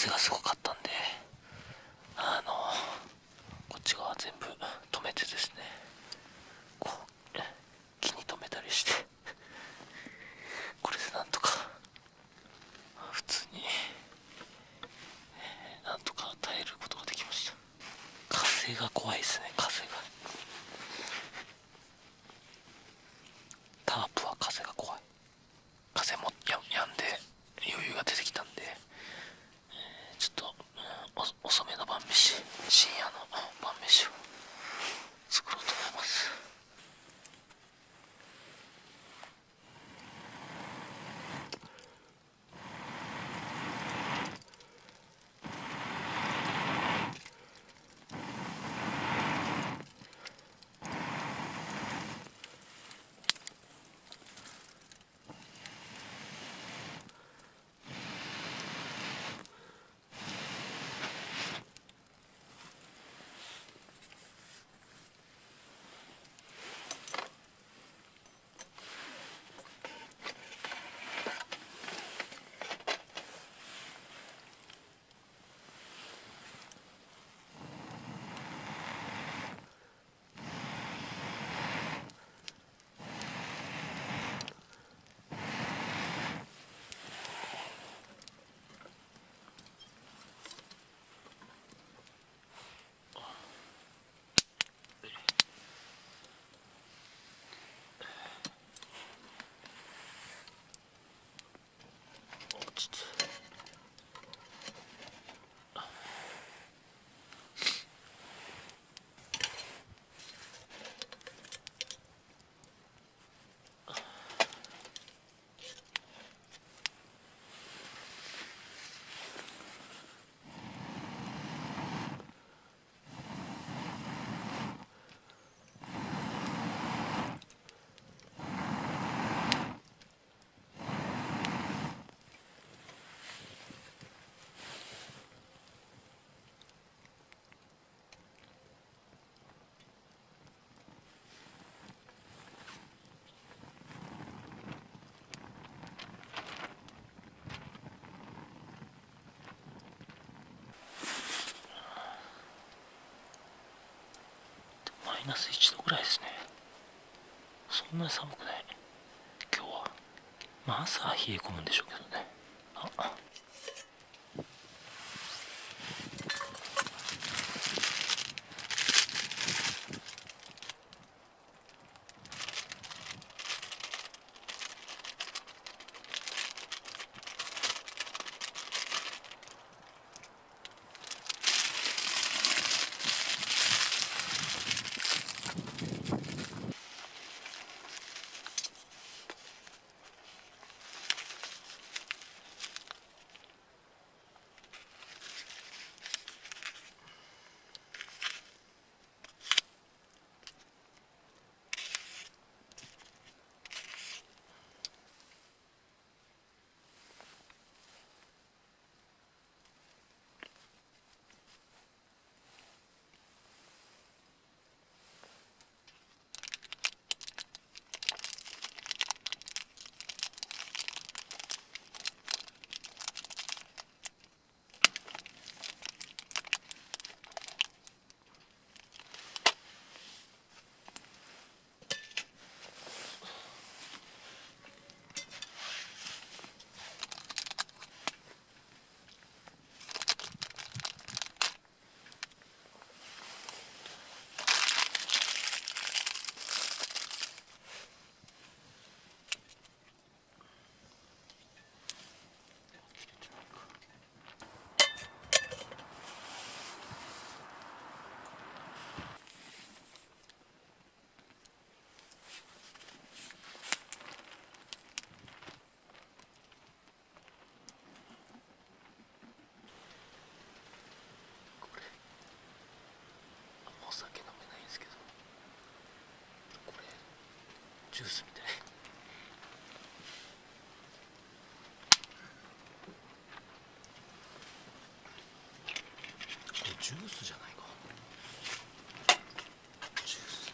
風がすごかったんで、こっち側全部止めてですね、こう木に止めたりして、これでなんとか普通になんとか耐えることができました。風が怖いですね。タープは風が怖い。風もやんで余裕が出てきたんで、ちょっと、遅めの晩飯、深夜の晩飯を作ろうと思います。マイナス1度ぐらいですね。そんなに寒くない。今日は。朝は冷え込むんでしょうけどね。お酒飲めないんですけど、これジュースみたい。これジュースじゃないか。ジュース。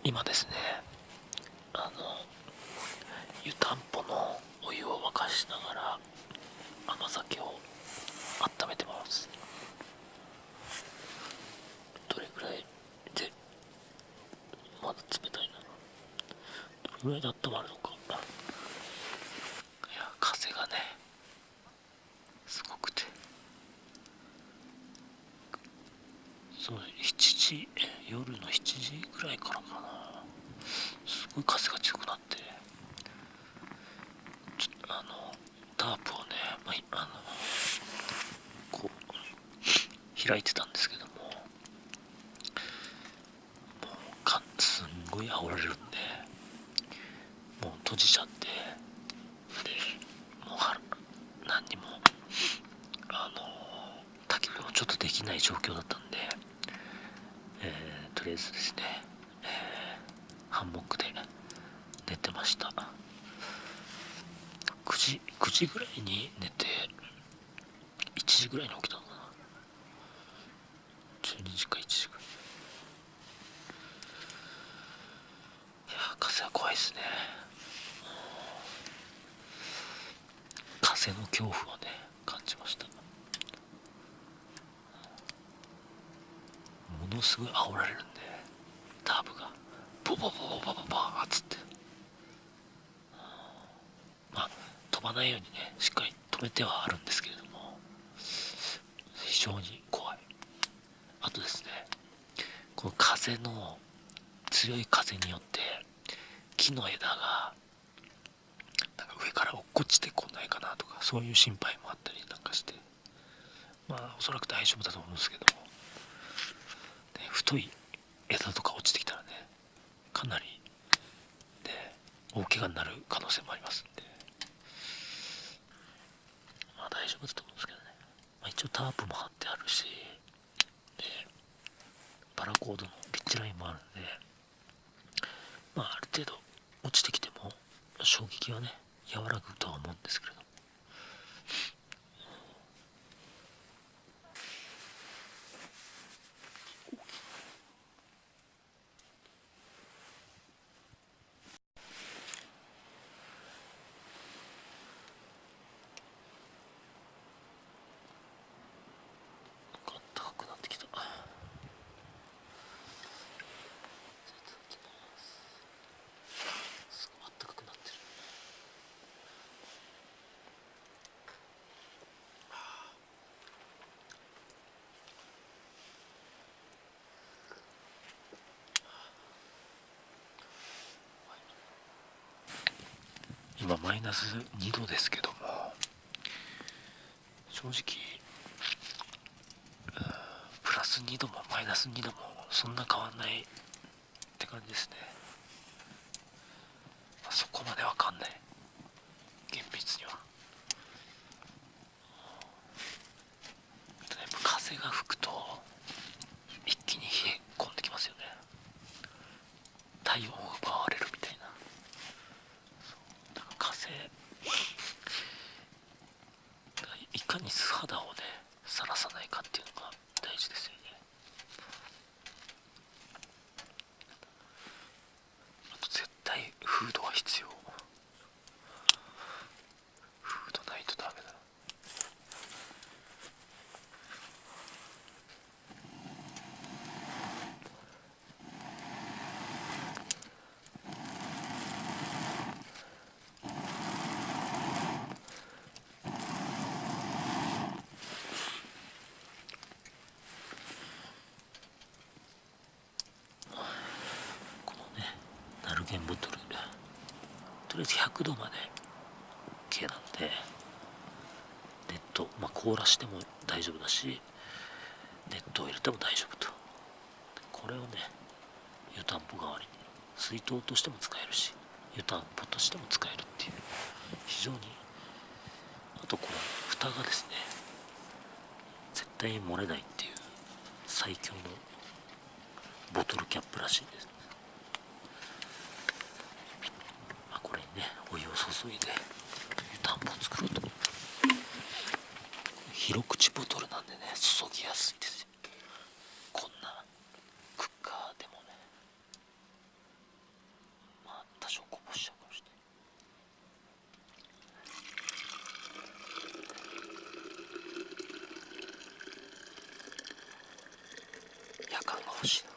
今ですね、湯たんぽのお湯を沸かしながら甘酒を温めてます。どれぐらいでまだ冷たいな、どれぐらいで温まるのか。いや、風がねすごくて、そう夜の7時ぐらいからかな、すごい風が強くなって、タープをね、こう開いてたんですけども、すんごい煽られるんで、もう閉じちゃって、でもう何にも焚き火もちょっとできない状況だったんで、とりあえずですね、ハンモックで寝てました。9時ぐらいに寝て、1時ぐらいに起きたのかな、12時か1時ぐらい。いやー、風は怖いですね。風の恐怖をね感じました。ものすごい煽られるんで、タープがボボボボボボボーっつって、飛ばないようにねしっかり止めてはあるんですけれども、非常に怖い。あとですね、この強い風によって木の枝がなんか上から落っこちてこないかなとか、そういう心配もあったりなんかして、おそらく大丈夫だと思うんですけども、太い枝とか落ちてきたらね、かなり、ね、大怪我になる可能性もありますんで、大丈夫だと思うんですけどね。一応タープも張ってあるし、でパラコードのピッチラインもあるんで、ある程度落ちてきても衝撃はね和らぐとは思うんですけれども、なんか高くなってきた。すごい暖かくなってる。今マイナス2度ですけども、正直プラス2度もマイナス2度もそんな変わんないって感じですね。そこまでわかんない、厳密には。やっぱ風が吹くと一気に冷え込んできますよね。体温を奪われるみたいな。だから風いかに素肌をねさらさないかっていうのが大事ですよね。あと絶対フードは必要。フードないとダメだ。このねナルゲンボトル、とりあえず100度まで OK なんで、熱湯、凍らしても大丈夫だし、熱湯を入れても大丈夫と。これをね湯たんぽ代わりに水筒としても使えるし、湯たんぽとしても使えるっていう、非常に。あとこの蓋がですね絶対漏れないっていう最強のボトルキャップらしいです。これにねお湯を注いで湯たんぽを作ろうと。広口ボトルなんでね注ぎやすいですよ。こんなクッカーでもね。ほしいな。